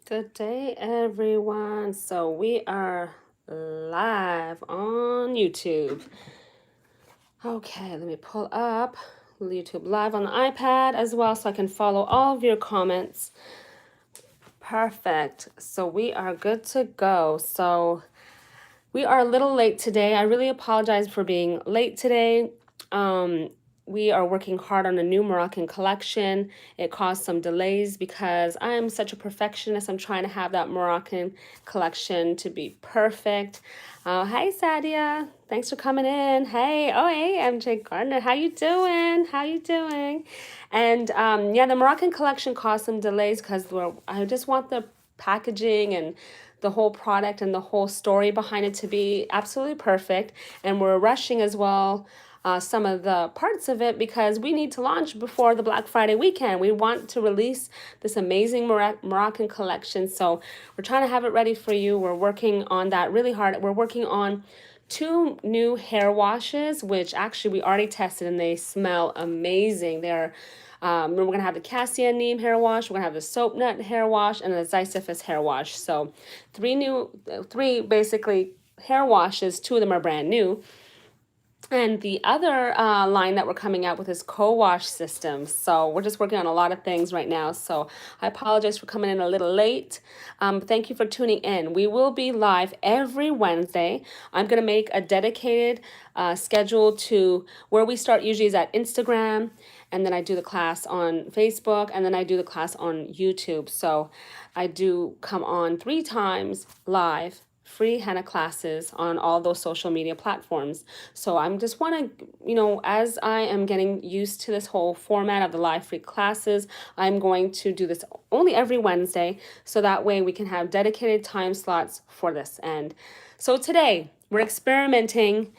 Good day, everyone. So we are live on YouTube. Okay, let me pull up YouTube live on the iPad as well so I can follow all of your comments. Perfect. So we are good to go. So we are a little late today. I really apologize for being late today. Um, we are working hard on a new Moroccan collection. It caused some delays because I am such a perfectionist. I'm trying to have that Moroccan collection to be perfect. Hi Sadia, thanks for coming in. Hey, MJ Gardner, how you doing? How you doing? And yeah, the Moroccan collection caused some delays because I just want the packaging and the whole product and the whole story behind it to be absolutely perfect. And we're rushing as well some of the parts of it because we need to launch before the Black Friday weekend. We want to release this amazing Moroccan collection. So we're trying to have it ready for you. We're working on that really hard. We're working on two new hair washes, which actually we already tested and they smell amazing. We're gonna have the cassia neem hair wash, we're gonna have the soap nut hair wash, and the Ziziphus hair wash. So three basically hair washes. Two of them are brand new. And the other line that we're coming out with is co-wash systems. So we're just working on a lot of things right now. So I apologize for coming in a little late. Thank you for tuning in. We will be live every Wednesday. I'm going to make a dedicated schedule to where we start usually is at Instagram. And then I do the class on Facebook. And then I do the class on YouTube. So I do come on 3 times live, free henna classes on all those social media platforms. So I'm just want to, as I am getting used to this whole format of the live free classes, I'm going to do this only every Wednesday. So that way we can have dedicated time slots for this. And so today we're experimenting.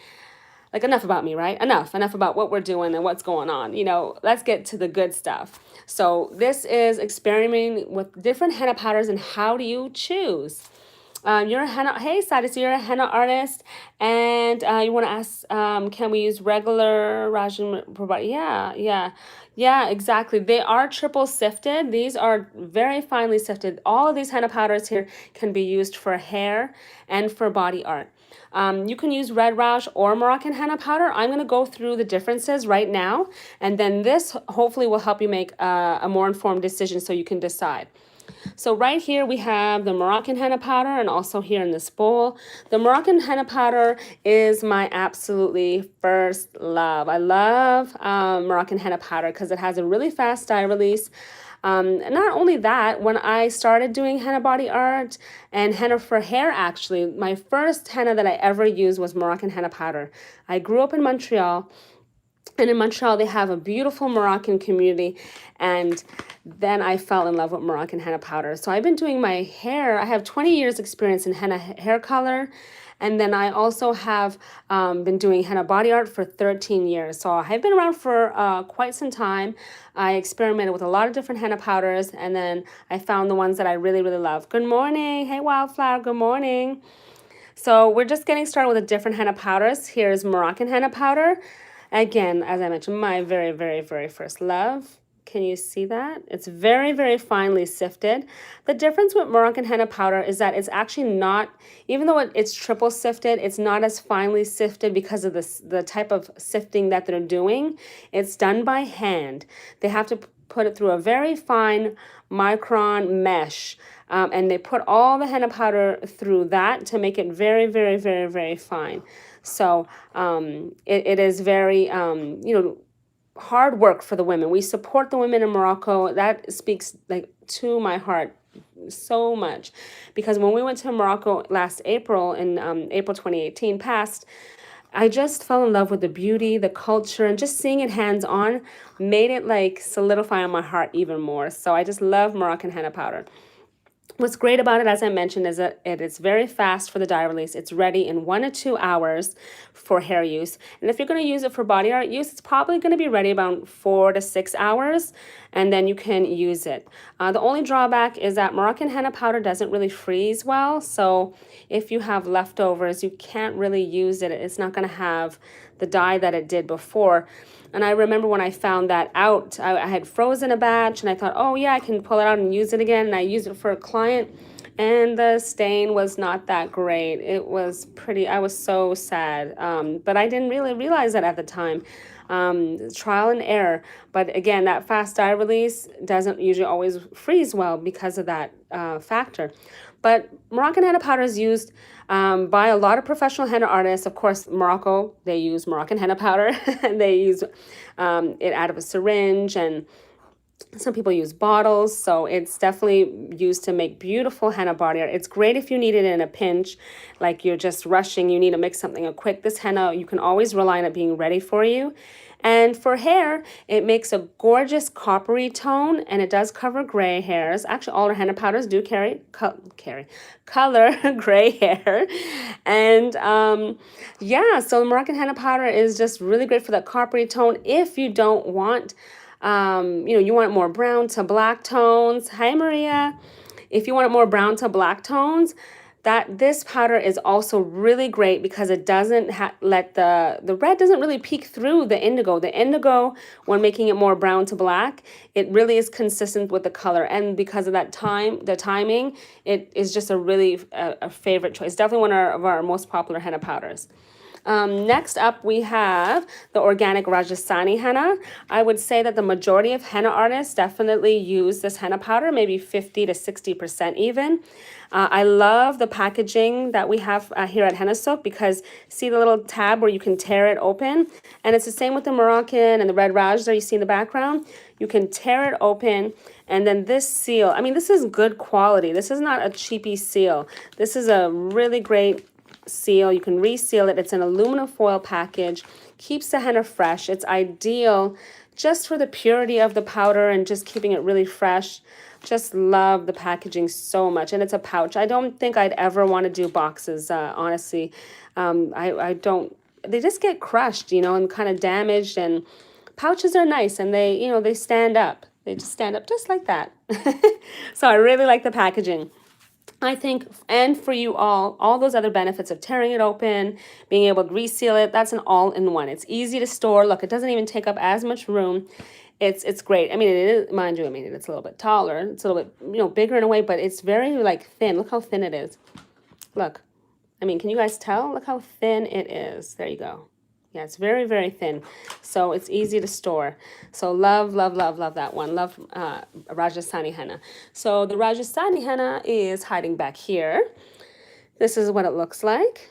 Like, enough about me, right? Enough about what we're doing and what's going on. Let's get to the good stuff. So this is experimenting with different henna powders and how do you choose? You're a henna. Hey, Sadie, so you're a henna artist, and you want to ask, can we use regular Raj Henna Powder? Yeah, exactly. They are triple sifted. These are very finely sifted. All of these henna powders here can be used for hair and for body art. You can use red Rouge or Moroccan henna powder. I'm going to go through the differences right now, and then this hopefully will help you make a more informed decision so you can decide. So right here we have the Moroccan henna powder and also here in this bowl. The Moroccan henna powder is my absolutely first love. I love Moroccan henna powder because it has a really fast dye release. Not only that, when I started doing henna body art and henna for hair, actually, my first henna that I ever used was Moroccan henna powder. I grew up in Montreal. And in Montreal, they have a beautiful Moroccan community. And then I fell in love with Moroccan henna powder. So I've been doing my hair. I have 20 years experience in henna hair color. And then I also have been doing henna body art for 13 years. So I've been around for quite some time. I experimented with a lot of different henna powders. And then I found the ones that I really, really love. Good morning. Hey, Wildflower. Good morning. So we're just getting started with the different henna powders. Here's Moroccan henna powder. Again, as I mentioned, my very, very, very first love. Can you see that? It's very, very finely sifted. The difference with Moroccan henna powder is that it's actually not, even though it's triple sifted, it's not as finely sifted because of the type of sifting that they're doing. It's done by hand. They have to put it through a very fine micron mesh. And they put all the henna powder through that to make it very, very, very, very fine. So it is very, hard work for the women. We support the women in Morocco. That speaks like to my heart so much because when we went to Morocco last April in April 2018 past, I just fell in love with the beauty, the culture, and just seeing it hands on made it like solidify on my heart even more. So I just love Moroccan henna powder. What's great about it, as I mentioned, is that it is very fast for the dye release. It's ready in 1 to 2 hours for hair use. And if you're going to use it for body art use, it's probably going to be ready about 4 to 6 hours, and then you can use it. The only drawback is that Moroccan henna powder doesn't really freeze well. So if you have leftovers, you can't really use it. It's not going to have the dye that it did before. And I remember when I found that out, I had frozen a batch and I thought, oh yeah, I can pull it out and use it again. And I used it for a client and the stain was not that great. It was pretty, I was so sad. But I didn't really realize that at the time. Trial and error. But again, that fast dye release doesn't usually always freeze well because of that factor. But Moroccan henna powder is used by a lot of professional henna artists. Of course, Morocco, they use Moroccan henna powder and they use it out of a syringe, and some people use bottles, so it's definitely used to make beautiful henna body art. It's great if you need it in a pinch, like you're just rushing, you need to make something quick. This henna, you can always rely on it being ready for you. And for hair, it makes a gorgeous coppery tone, and it does cover gray hairs. Actually, all our henna powders do color gray hair. And yeah, so the Moroccan henna powder is just really great for that coppery tone. If you don't want you want more brown to black tones. Hi, Maria. If you want more brown to black tones, this powder is also really great because it doesn't let the red doesn't really peek through the indigo. The indigo, when making it more brown to black, it really is consistent with the color. And because of the timing, it is just a really a favorite choice. Definitely one of our most popular henna powders. Next up, we have the organic Rajasthani henna. I would say that the majority of henna artists definitely use this henna powder, maybe 50 to 60% even. I love the packaging that we have here at HennaSooq because see the little tab where you can tear it open? And it's the same with the Moroccan and the red Raj there you see in the background. You can tear it open, and then this seal, I mean, this is good quality. This is not a cheapy seal. This is a really great seal. You can reseal it. It's an aluminum foil package, keeps the henna fresh. It's ideal just for the purity of the powder and just keeping it really fresh. Just love the packaging so much. And it's a pouch. I don't think I'd ever want to do boxes, honestly. I don't, they just get crushed, and kind of damaged, and pouches are nice, and they stand up. They just stand up just like that. So I really like the packaging. I think, and for you all those other benefits of tearing it open, being able to reseal it, that's an all-in-one. It's easy to store. Look, it doesn't even take up as much room. It's great. I mean, it is, mind you, it's a little bit taller. It's a little bit, bigger in a way, but it's very, thin. Look how thin it is. Look. Can you guys tell? Look how thin it is. There you go. Yeah, it's very, very thin. So it's easy to store. So love, love, love, love that one. Love Rajasthani henna. So the Rajasthani henna is hiding back here. This is what it looks like.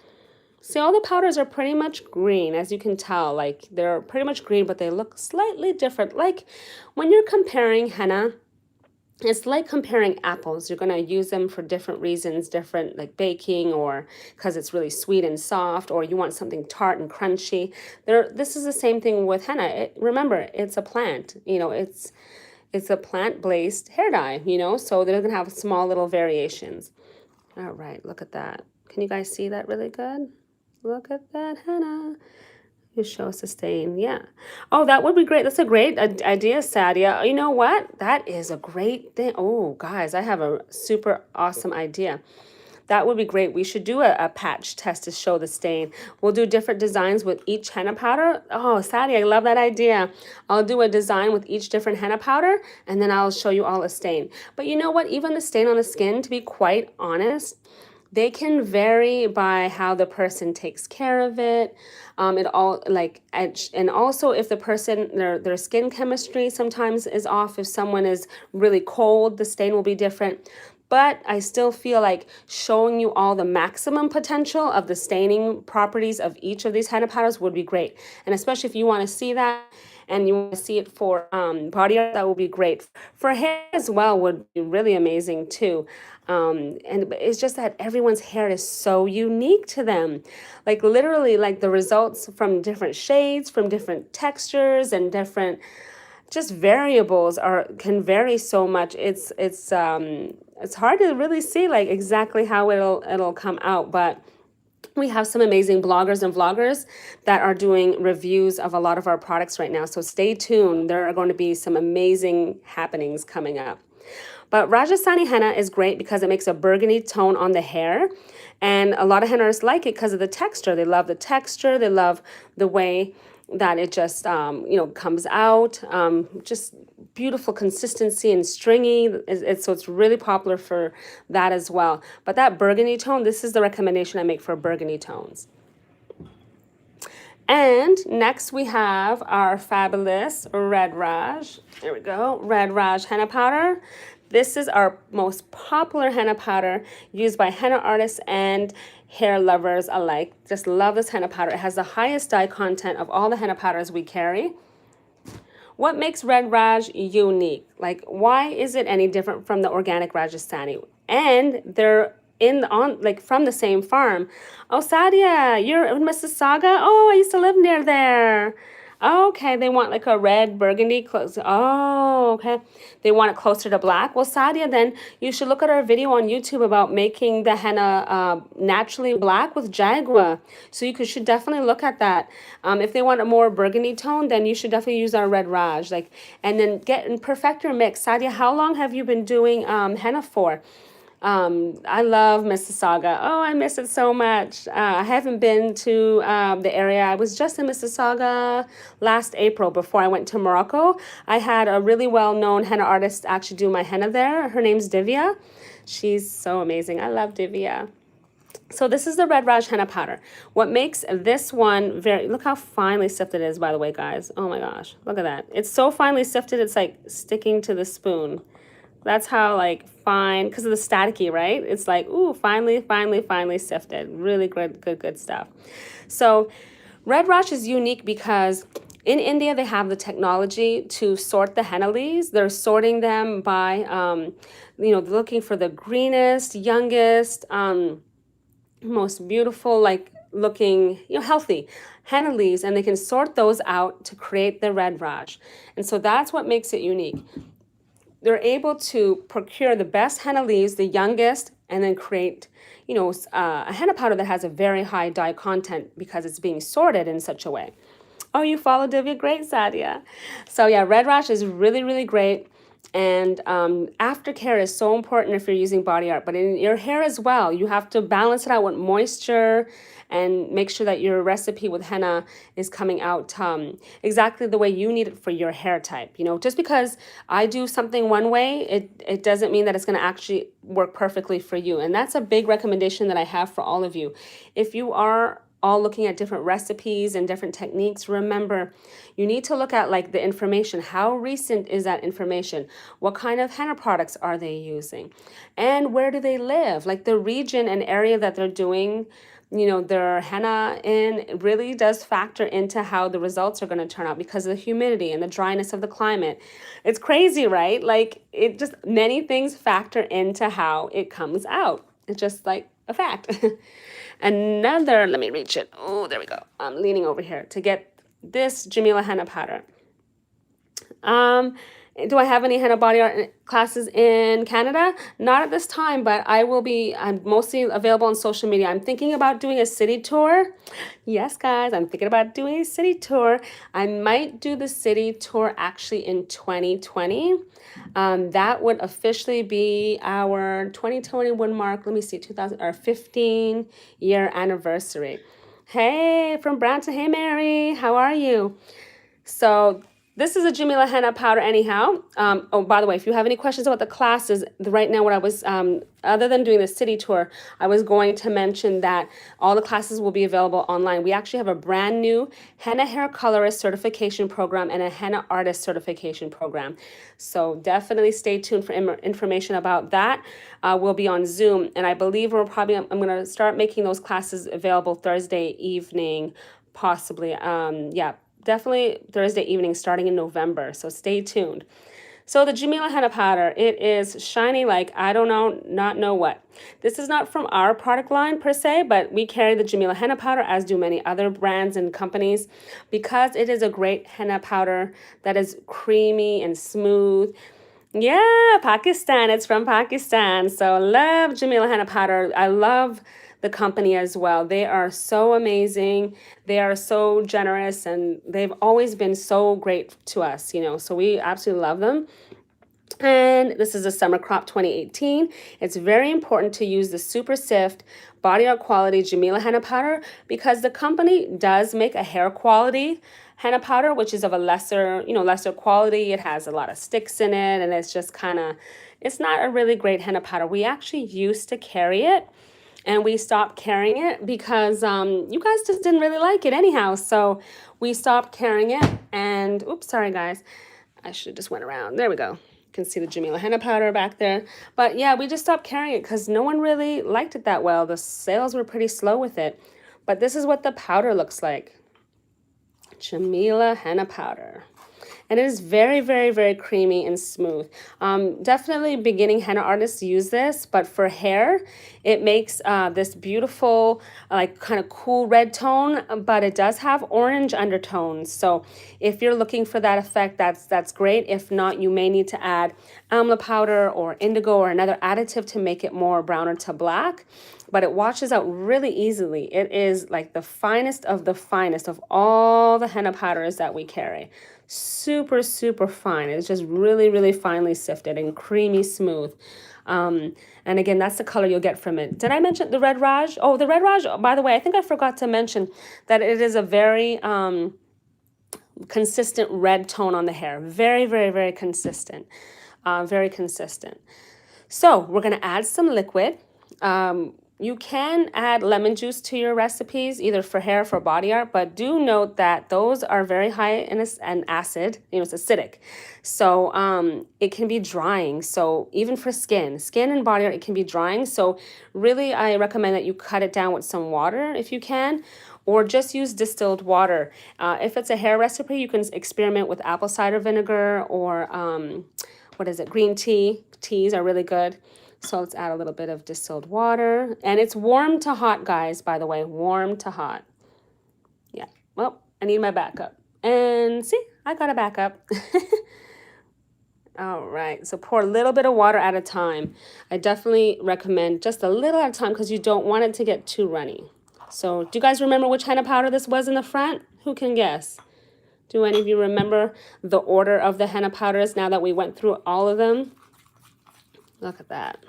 See, all the powders are pretty much green, as you can tell. They're pretty much green, but they look slightly different. Like when you're comparing henna, it's like comparing apples. You're going to use them for different reasons, different like baking, or because it's really sweet and soft, or you want something tart and crunchy. This is the same thing with henna. Remember, it's a plant. It's a plant-based hair dye, so they're going to have small little variations. All right, look at that. Can you guys see that really good? Look at that henna. You show us a stain, yeah. Oh, that would be great. That's a great idea, Sadia. You know what? That is a great thing. Oh, guys, I have a super awesome idea. That would be great. We should do a patch test to show the stain. We'll do different designs with each henna powder. Oh, Sadia, I love that idea. I'll do a design with each different henna powder, and then I'll show you all a stain. But you know what? Even the stain on the skin, to be quite honest, they can vary by how the person takes care of it. And also if the person, their skin chemistry sometimes is off. If someone is really cold, the stain will be different. But I still feel like showing you all the maximum potential of the staining properties of each of these henna powders would be great. And especially if you want to see that and you want to see it for body art, that would be great. For hair as well would be really amazing too. And it's just that everyone's hair is so unique to them. Like literally, like the results from different shades, from different textures and different just variables can vary so much. It's hard to really see like exactly how it'll come out, but We have some amazing bloggers and vloggers that are doing reviews of a lot of our products right now. So stay tuned. There are going to be some amazing happenings coming up. But Rajasthani henna is great because it makes a burgundy tone on the hair. And a lot of henna artists like it because of the texture. They love the texture. They love the way that it just, comes out. Just beautiful consistency and stringy. So it's really popular for that as well. But that burgundy tone, this is the recommendation I make for burgundy tones. And next we have our fabulous Red Raj. There we go, Red Raj henna powder. This is our most popular henna powder used by henna artists and hair lovers alike. Just love this henna powder. It has the highest dye content of all the henna powders we carry. What makes Red Raj unique? Like, why is it any different from the organic Rajasthani? And they're from the same farm. Oh, Sadia, you're in Mississauga? Oh, I used to live near there. Okay, they want like a red burgundy close. Oh, okay. They want it closer to black. Well, Sadia, then you should look at our video on YouTube about making the henna naturally black with Jagua. So should definitely look at that. If they want a more burgundy tone, then you should definitely use our Red Raj. And then get and perfect your mix. Sadia, how long have you been doing henna for? I love Mississauga. Oh, I miss it so much. I haven't been to the area. I was just in Mississauga last April before I went to Morocco. I had a really well-known henna artist actually do my henna there. Her name's Divya. She's so amazing. I love Divya. So this is the Red Raj henna powder. What makes this one look how finely sifted it is, by the way, guys. Oh my gosh, look at that. It's so finely sifted, it's like sticking to the spoon. That's how fine, because of the staticky, right? It's like, ooh, finely sifted. Really good stuff. So Red Raj is unique because in India, they have the technology to sort the henna leaves. They're sorting them by, looking for the greenest, youngest, most beautiful, looking, healthy henna leaves, and they can sort those out to create the Red Raj. And so that's what makes it unique. They're able to procure the best henna leaves, the youngest, and then create, a henna powder that has a very high dye content because it's being sorted in such a way. Oh, you follow Divya? Great, Sadia. So yeah, Red Raj is really great. And aftercare is so important if you're using body art, but in your hair as well. You have to balance it out with moisture and make sure that your recipe with henna is coming out exactly the way you need it for your hair type. Just because I do something one way, it doesn't mean that it's going to actually work perfectly for you. And that's a big recommendation that I have for all of you. If you are all looking at different recipes and different techniques, remember, you need to look at the information. How recent is that information? What kind of henna products are they using? And where do they live? The region and area that they're doing, their henna in really does factor into how the results are going to turn out because of the humidity and the dryness of the climate. It's crazy, right? Many things factor into how it comes out. It's just a fact. Let me reach it. Oh, there we go. I'm leaning over here to get this Jamila henna powder. Do I have any henna body art classes in Canada? Not at this time, but I'm mostly available on social media. I'm thinking about doing a city tour. Yes, guys, I'm thinking about doing a city tour. I might do the city tour actually in 2020. That would officially be our 2021 mark. Let me see, our 15-year anniversary. Hey, from Brampton. Hey, Mary, how are you? So this is a Jamila henna powder anyhow. By the way, if you have any questions about the classes, right now what I was, other than doing the city tour, I was going to mention that all the classes will be available online. We actually have a brand new henna hair colorist certification program and a henna artist certification program. So definitely stay tuned for information about that. We'll be on Zoom, and I believe I'm going to start making those classes available Thursday evening, possibly. Definitely Thursday evening starting in November, so stay tuned. So the Jamila henna powder, it is shiny like I don't know what. This is not from our product line per se, but we carry the Jamila henna powder, as do many other brands and companies, because it is a great henna powder that is creamy and smooth. Yeah, Pakistan. It's from Pakistan. So love Jamila henna powder. I love the company as well. They are so amazing. They are so generous, and they've always been so great to us, you know, so we absolutely love them. And this is a summer crop 2018. It's very important to use the Super Sift Body Art Quality Jamila henna powder because the company does make a hair quality henna powder, which is of a lesser, you know, lesser quality. It has a lot of sticks in it, and it's just kind of, it's not a really great henna powder. We actually used to carry it, and we stopped carrying it because you guys just didn't really like it anyhow. So we stopped carrying it, and oops, sorry guys. I should have just went around. There we go. You can see the Jamila henna powder back there. But yeah, we just stopped carrying it because no one really liked it that well. The sales were pretty slow with it. But this is what the powder looks like. Jamila henna powder. And it is very, very, very creamy and smooth. Definitely beginning henna artists use this, but for hair, it makes this beautiful, like kind of cool red tone, but it does have orange undertones. So if you're looking for that effect, that's great. If not, you may need to add amla powder or indigo or another additive to make it more browner to black. But it washes out really easily. It is like the finest of all the henna powders that we carry. Super, super fine. It's just really, really finely sifted and creamy smooth. And again, that's the color you'll get from it. Did I mention the Red Raj? Oh, the Red Raj, by the way, I think I forgot to mention that it is a very consistent red tone on the hair. Very, very, very consistent. Very consistent. So we're going to add some liquid. You can add lemon juice to your recipes, either for hair or for body art, but do note that those are very high in an acid, you know, it's acidic. So it can be drying. So even for skin and body art, it can be drying. So really, I recommend that you cut it down with some water if you can, or just use distilled water. If it's a hair recipe, you can experiment with apple cider vinegar or green tea. Teas are really good. So let's add a little bit of distilled water. And it's warm to hot, guys, by the way. Warm to hot. Yeah. Well, I need my backup. And see, I got a backup. All right. So pour a little bit of water at a time. I definitely recommend just a little at a time because you don't want it to get too runny. So do you guys remember which henna powder this was in the front? Who can guess? Do any of you remember the order of the henna powders now that we went through all of them? Look at that.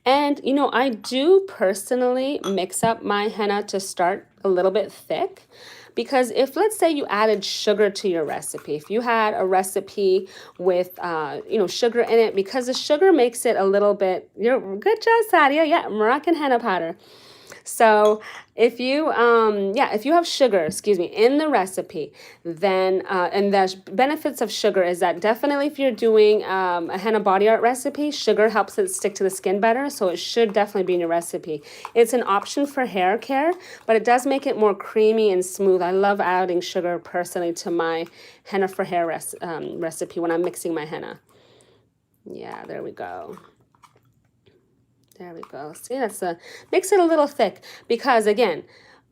And, you know, I do personally mix up my henna to start a little bit thick because if, let's say, you added sugar to your recipe, if you had a recipe with, sugar in it, because the sugar makes it a little bit, good job, Sadia, yeah, Moroccan henna powder. So if you have sugar, in the recipe, then, and the benefits of sugar is that definitely if you're doing a henna body art recipe, sugar helps it stick to the skin better. So it should definitely be in your recipe. It's an option for hair care, but it does make it more creamy and smooth. I love adding sugar personally to my henna for hair recipe when I'm mixing my henna. Yeah, there we go. There we go. See, makes it a little thick because again,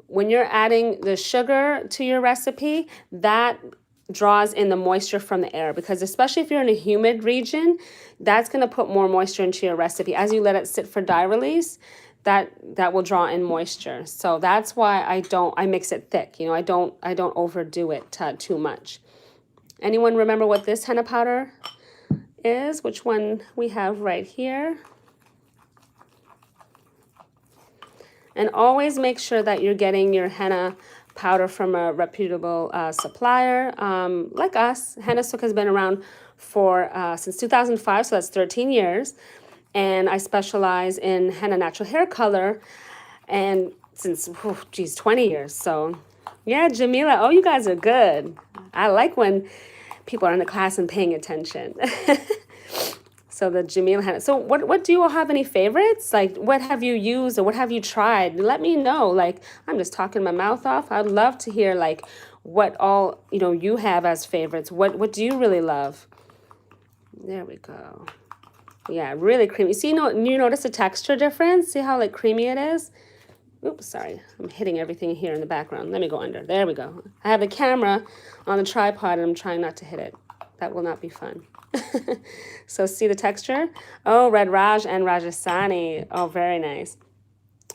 when you're adding the sugar to your recipe, that draws in the moisture from the air because especially if you're in a humid region, that's going to put more moisture into your recipe. As you let it sit for dye release, that will draw in moisture. So that's why I mix it thick. You know, I don't overdo it too much. Anyone remember what this henna powder is? Which one we have right here? And always make sure that you're getting your henna powder from a reputable supplier. Like us, HennaSooq has been around since 2005, so that's 13 years. And I specialize in henna natural hair color and since, 20 years. So yeah, Jamila, oh, you guys are good. I like when people are in the class and paying attention. So the Jamila henna. So what do you all have any favorites? Like what have you used or what have you tried? Let me know. Like I'm just talking my mouth off. I'd love to hear like what all, you have as favorites. What do you really love? There we go. Yeah, really creamy. See, you notice the texture difference? See how like creamy it is? Oops, sorry. I'm hitting everything here in the background. Let me go under. There we go. I have the camera on the tripod and I'm trying not to hit it. That will not be fun. So see the texture? Oh, Red Raj and Rajasthani. Oh, very nice.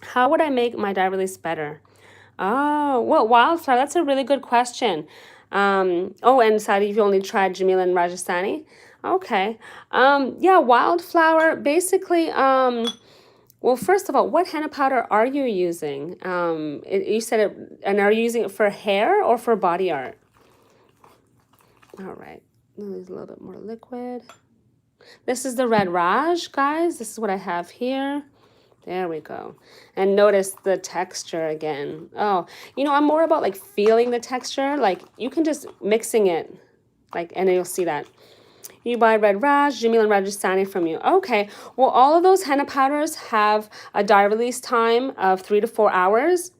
How would I make my dye release better? Oh, well, wildflower, that's a really good question. Oh, and Saudi, you've only tried Jamila and Rajasthani? Okay. Yeah, wildflower, basically, well, first of all, what henna powder are you using? You said it, and are you using it for hair or for body art? All right, use a little bit more liquid. This is the Red Raj, guys. This is what I have here. There we go. And notice the texture again. Oh, you know, I'm more about like feeling the texture. Like you can just mixing it, like, and you'll see that. You buy Red Raj, Jamila, and Rajasthani from you. Okay, well, all of those henna powders have a dye release time of 3 to 4 hours.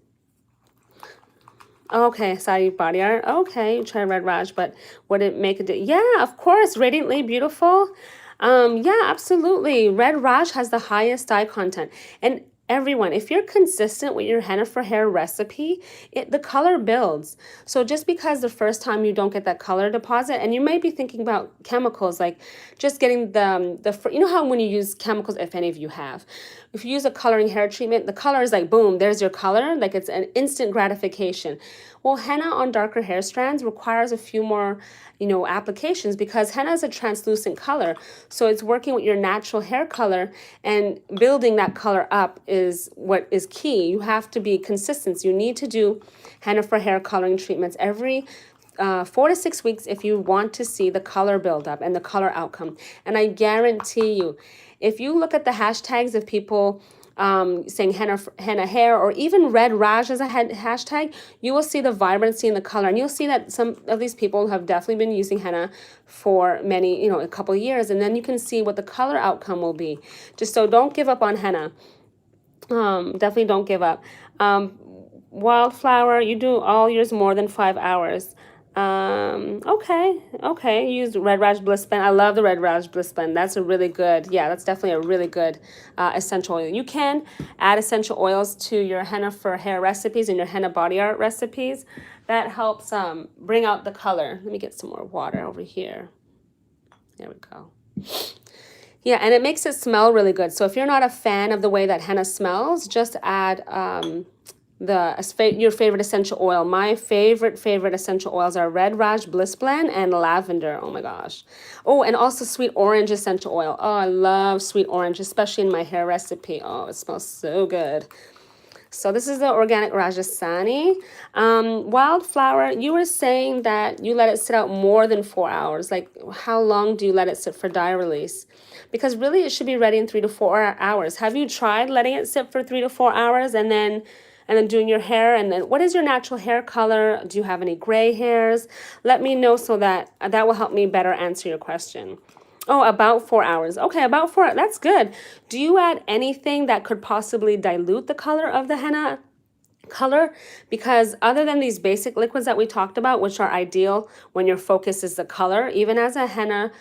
Okay, sorry, body art. Okay, you try Red Raj, but would it make a difference? Yeah, of course, radiantly beautiful. Yeah, absolutely. Red Raj has the highest dye content. And everyone, if you're consistent with your henna for hair recipe, the color builds. So just because the first time you don't get that color deposit, and you might be thinking about chemicals, like just getting you know how when you use chemicals, if any of you have, if you use a coloring hair treatment, the color is like, boom, there's your color, like it's an instant gratification. Well, henna on darker hair strands requires a few more, you know, applications because henna is a translucent color. So it's working with your natural hair color and building that color up is what is key. You have to be consistent. You need to do henna for hair coloring treatments every 4 to 6 weeks if you want to see the color buildup and the color outcome. And I guarantee you, if you look at the hashtags of people saying henna hair or even Red Raj as a hashtag, you will see the vibrancy and the color. And you'll see that some of these people have definitely been using henna for many, you know, a couple of years. And then you can see what the color outcome will be. Just so don't give up on henna. Definitely don't give up. Wildflower, you do all yours more than 5 hours. Okay. Use Red Raj Bliss Blend. I love the Red Raj Bliss Blend. That's a really good, yeah, that's definitely a really good essential oil. You can add essential oils to your henna for hair recipes and your henna body art recipes. That helps bring out the color. Let me get some more water over here. There we go. Yeah, and it makes it smell really good. So if you're not a fan of the way that henna smells, just add your favorite essential oil. My favorite essential oils are Red Raj Bliss Blend and lavender. Oh my gosh. Oh, and also sweet orange essential oil. Oh, I love sweet orange, especially in my hair recipe. Oh, it smells so good. So this is the organic Rajasthani. Wildflower, you were saying that you let it sit out more than 4 hours. Like, how long do you let it sit for dye release? Because really it should be ready in 3 to 4 hours. Have you tried letting it sit for 3 to 4 hours and then doing your hair? And then what is your natural hair color? Do you have any gray hairs? Let me know so that will help me better answer your question. Oh, about 4 hours. Okay, about 4. That's good. Do you add anything that could possibly dilute the color of the henna color? Because other than these basic liquids that we talked about, which are ideal when your focus is the color, even as a henna,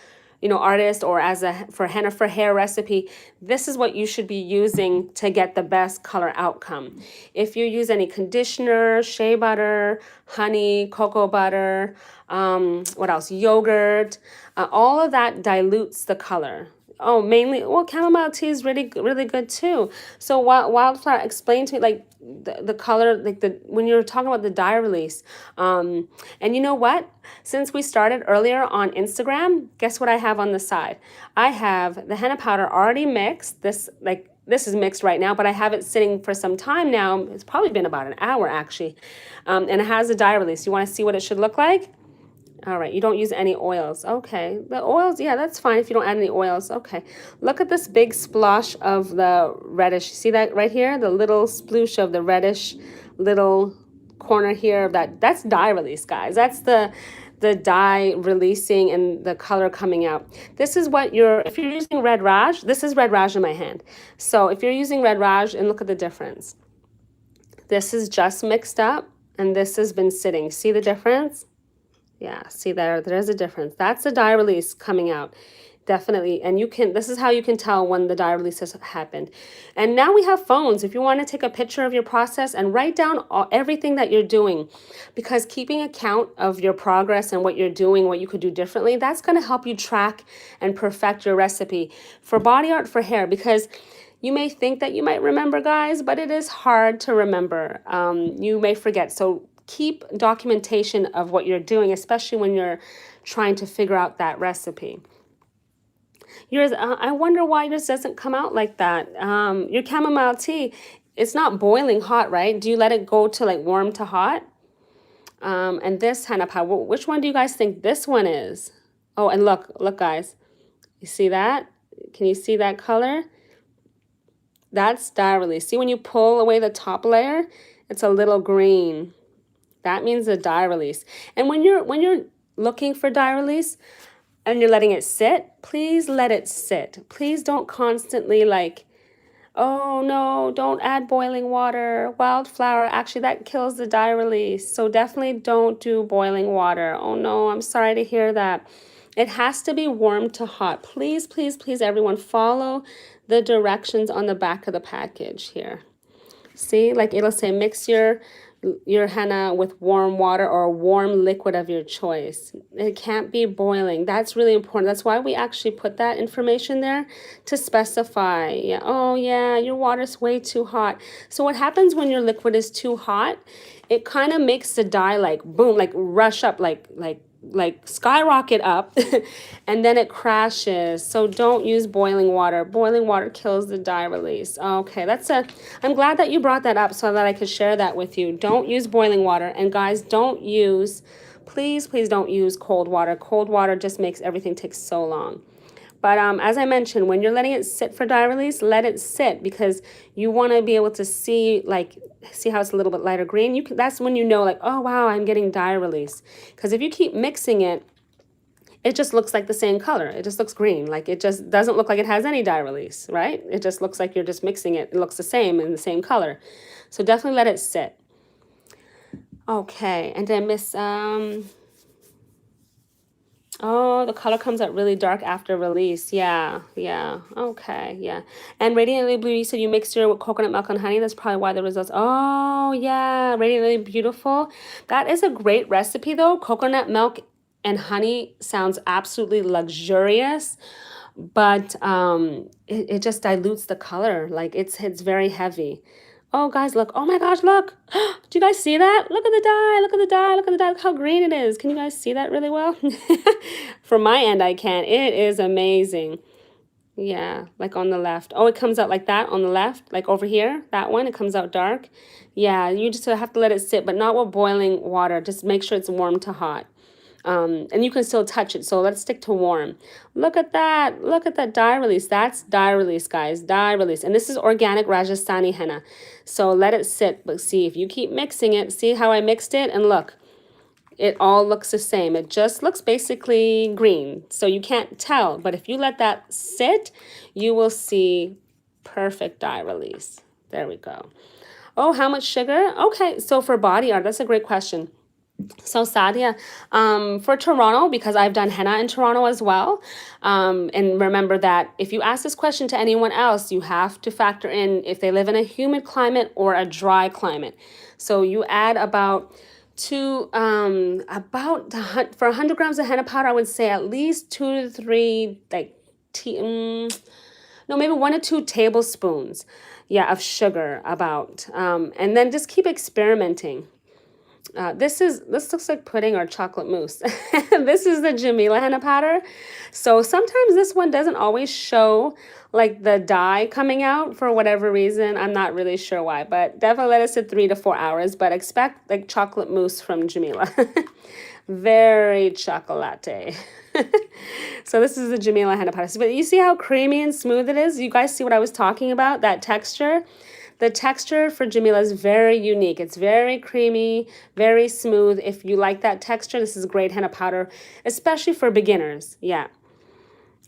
you know, artist or as for henna for hair recipe, this is what you should be using to get the best color outcome. If you use any conditioner, shea butter, honey, cocoa butter, what else? Yogurt, all of that dilutes the color. Oh, mainly, well, chamomile tea is really good too. So wildflower, explain to me like the color, like when you're talking about the dye release. And you know what? Since we started earlier on Instagram, guess what I have on the side? I have the henna powder already mixed. This is mixed right now, but I have it sitting for some time now. It's probably been about an hour actually. And it has a dye release. You want to see what it should look like? All right, you don't use any oils. Okay, the oils, yeah, that's fine if you don't add any oils. Okay, look at this big splosh of the reddish. See that right here? The little sploosh of the reddish little corner here of that's dye release, guys. That's the dye releasing and the color coming out. This is what if you're using Red Raj, this is Red Raj in my hand. So if you're using Red Raj, and look at the difference. This is just mixed up and this has been sitting. See the difference? Yeah, see there's a difference. That's the dye release coming out. Definitely. And you can, this is how you can tell when the dye release has happened. And now we have phones. If you want to take a picture of your process and write down everything that you're doing, because keeping account of your progress and what you're doing, what you could do differently, that's going to help you track and perfect your recipe for body art, for hair, because you may think that you might remember, guys, but it is hard to remember. You may forget. So keep documentation of what you're doing, especially when you're trying to figure out that recipe. Yours, I wonder why yours doesn't come out like that. Your chamomile tea, it's not boiling hot, right? Do you let it go to like warm to hot? And this henna powder, which one do you guys think this one is? Oh, and look, guys. You see that? Can you see that color? That's dye release. See when you pull away the top layer, it's a little green. That means the dye release. And when you're looking for dye release, and you're letting it sit, please let it sit. Please don't constantly like, oh no, don't add boiling water. Wildflower, actually that kills the dye release. So definitely don't do boiling water. Oh no, I'm sorry to hear that. It has to be warm to hot. Please, please, please, everyone, follow the directions on the back of the package here. See, like it'll say mix your henna with warm water or a warm liquid of your choice. It can't be boiling. That's really important. That's why we actually put that information there to specify. Yeah, oh yeah, your water's way too hot. So what happens when your liquid is too hot? It kind of makes the dye like boom, like rush up, like skyrocket up and then it crashes. So don't use boiling water. Boiling water kills the dye release. Okay, I'm glad that you brought that up so that I could share that with you. Don't use boiling water. And guys, please don't use cold water. Cold water just makes everything take so long. But as I mentioned, when you're letting it sit for dye release, let it sit, because you want to be able to see how it's a little bit lighter green. That's when you know, like, oh wow, I'm getting dye release. Because if you keep mixing it, it just looks like the same color. It just looks green. Like it just doesn't look like it has any dye release, right? It just looks like you're just mixing it. It looks the same in the same color. So definitely let it sit. Okay, and then oh, the color comes out really dark after release. Yeah, yeah. Okay, yeah. And Radiantly Blue, you said you mixed your with coconut milk and honey. That's probably why the results. Oh, yeah. Radiantly Beautiful. That is a great recipe, though. Coconut milk and honey sounds absolutely luxurious, but it just dilutes the color. Like it's very heavy. Oh, guys, look. Oh, my gosh, look. Do you guys see that? Look at the dye. Look at the dye. Look at the dye. Look how green it is. Can you guys see that really well? From my end, I can. It is amazing. Yeah, like on the left. Oh, it comes out like that on the left, like over here, that one, it comes out dark. Yeah, you just have to let it sit, but not with boiling water. Just make sure it's warm to hot. And you can still touch it. So let's stick to warm. Look at that. Look at that dye release. That's dye release, guys. Dye release. And this is organic Rajasthani henna. So let it sit. But see, if you keep mixing it, see how I mixed it? And look, it all looks the same. It just looks basically green. So you can't tell. But if you let that sit, you will see perfect dye release. There we go. Oh, how much sugar? Okay, so for body art, that's a great question. So Sadia, for Toronto, because I've done henna in Toronto as well, and remember that if you ask this question to anyone else, you have to factor in if they live in a humid climate or a dry climate. So you add about for 100 grams of henna powder, I would say at least 2 to 3 no, maybe 1 to 2 tablespoons, yeah, of sugar about, and then just keep experimenting. This looks like pudding or chocolate mousse. This is the Jamila henna powder. So sometimes this one doesn't always show like the dye coming out for whatever reason. I'm not really sure why, but definitely let it sit 3 to 4 hours, but expect like chocolate mousse from Jamila. Very chocolate. So this is the Jamila henna powder. But you see how creamy and smooth it is? You guys see what I was talking about? That texture? The texture for Jamila is very unique. It's very creamy, very smooth. If you like that texture, this is great henna powder, especially for beginners. Yeah.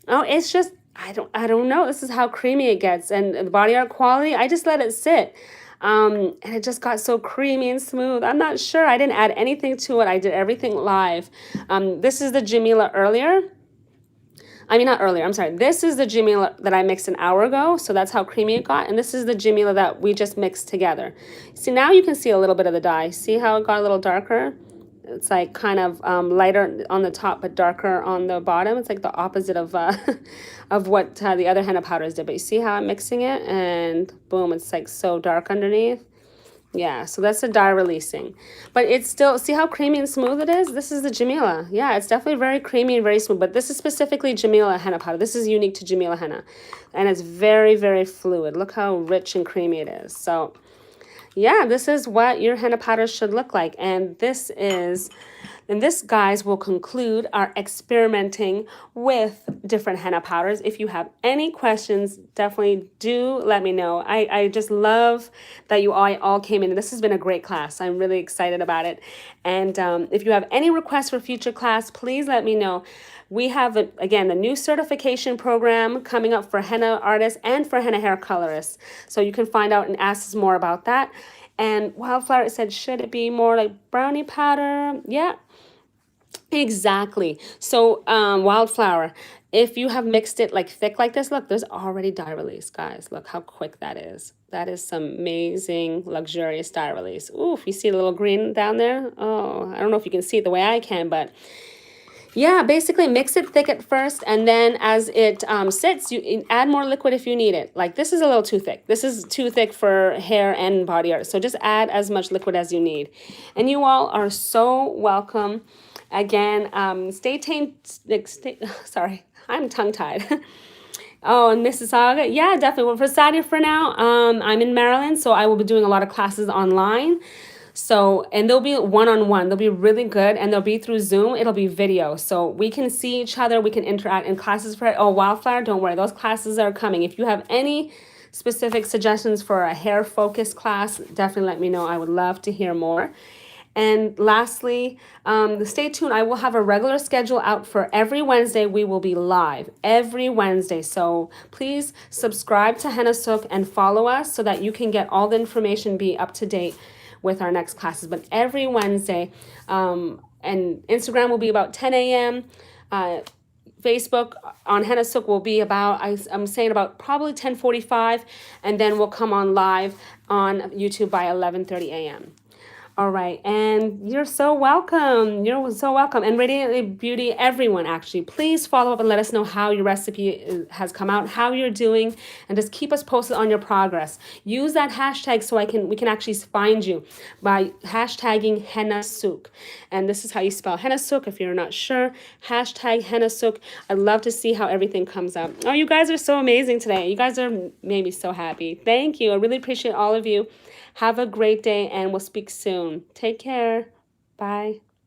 Oh, it's just, I don't know. This is how creamy it gets. And the body art quality, I just let it sit. And it just got so creamy and smooth. I'm not sure. I didn't add anything to it. I did everything live. This is the Jamila earlier. I mean, not earlier, I'm sorry. This is the Jamila that I mixed an hour ago, so that's how creamy it got. And this is the Jamila that we just mixed together. See, now you can see a little bit of the dye. See how it got a little darker? It's like kind of lighter on the top, but darker on the bottom. It's like the opposite of of what the other henna powders did. But you see how I'm mixing it? And boom, it's like so dark underneath. Yeah, so that's the dye releasing. But it's still, see how creamy and smooth it is? This is the Jamila. Yeah, it's definitely very creamy and very smooth. But this is specifically Jamila henna powder. This is unique to Jamila henna. And it's very, very fluid. Look how rich and creamy it is. So yeah, this is what your henna powder should look like. And this, guys, will conclude our experimenting with different henna powders. If you have any questions, definitely do let me know. I just love that you all came in. This has been a great class. I'm really excited about it. And if you have any requests for future class, please let me know. We have, again, the new certification program coming up for henna artists and for henna hair colorists. So you can find out and ask us more about that. And Wildflower said, should it be more like brownie powder? Yeah, exactly. So Wildflower, if you have mixed it like thick like this, look, there's already dye release, guys. Look how quick that is. That is some amazing, luxurious dye release. Ooh, if you see the little green down there. Oh, I don't know if you can see it the way I can, but yeah, basically mix it thick at first, and then as it sits, you add more liquid if you need it. Like this is a little too thick. This is too thick for hair and body art. So just add as much liquid as you need. And you all are so welcome. Again, stay tuned. Sorry, I'm tongue-tied. Oh, in Mississauga? Yeah, definitely. Well, for Saturday for now, I'm in Maryland, so I will be doing a lot of classes online. So, and they'll be one-on-one. They'll be really good, and they'll be through Zoom. It'll be video. So we can see each other. We can interact in classes for, oh, Wildflower, don't worry. Those classes are coming. If you have any specific suggestions for a hair-focused class, definitely let me know. I would love to hear more. And lastly, stay tuned. I will have a regular schedule out for every Wednesday. We will be live every Wednesday. So please subscribe to HennaSooq and follow us so that you can get all the information, be up to date with our next classes. But every Wednesday, and Instagram will be about 10 a.m. Facebook on HennaSooq will be about, I'm saying about probably 10:45, and then we'll come on live on YouTube by 11:30 a.m. All right, and you're so welcome. You're so welcome. And Radiantly Beauty, everyone actually, please follow up and let us know how your recipe has come out, how you're doing, and just keep us posted on your progress. Use that hashtag so we can actually find you by hashtagging HennaSooq. And this is how you spell HennaSooq if you're not sure. Hashtag HennaSooq. I'd love to see how everything comes out. Oh, you guys are so amazing today. You guys are made me so happy. Thank you. I really appreciate all of you. Have a great day, and we'll speak soon. Take care. Bye.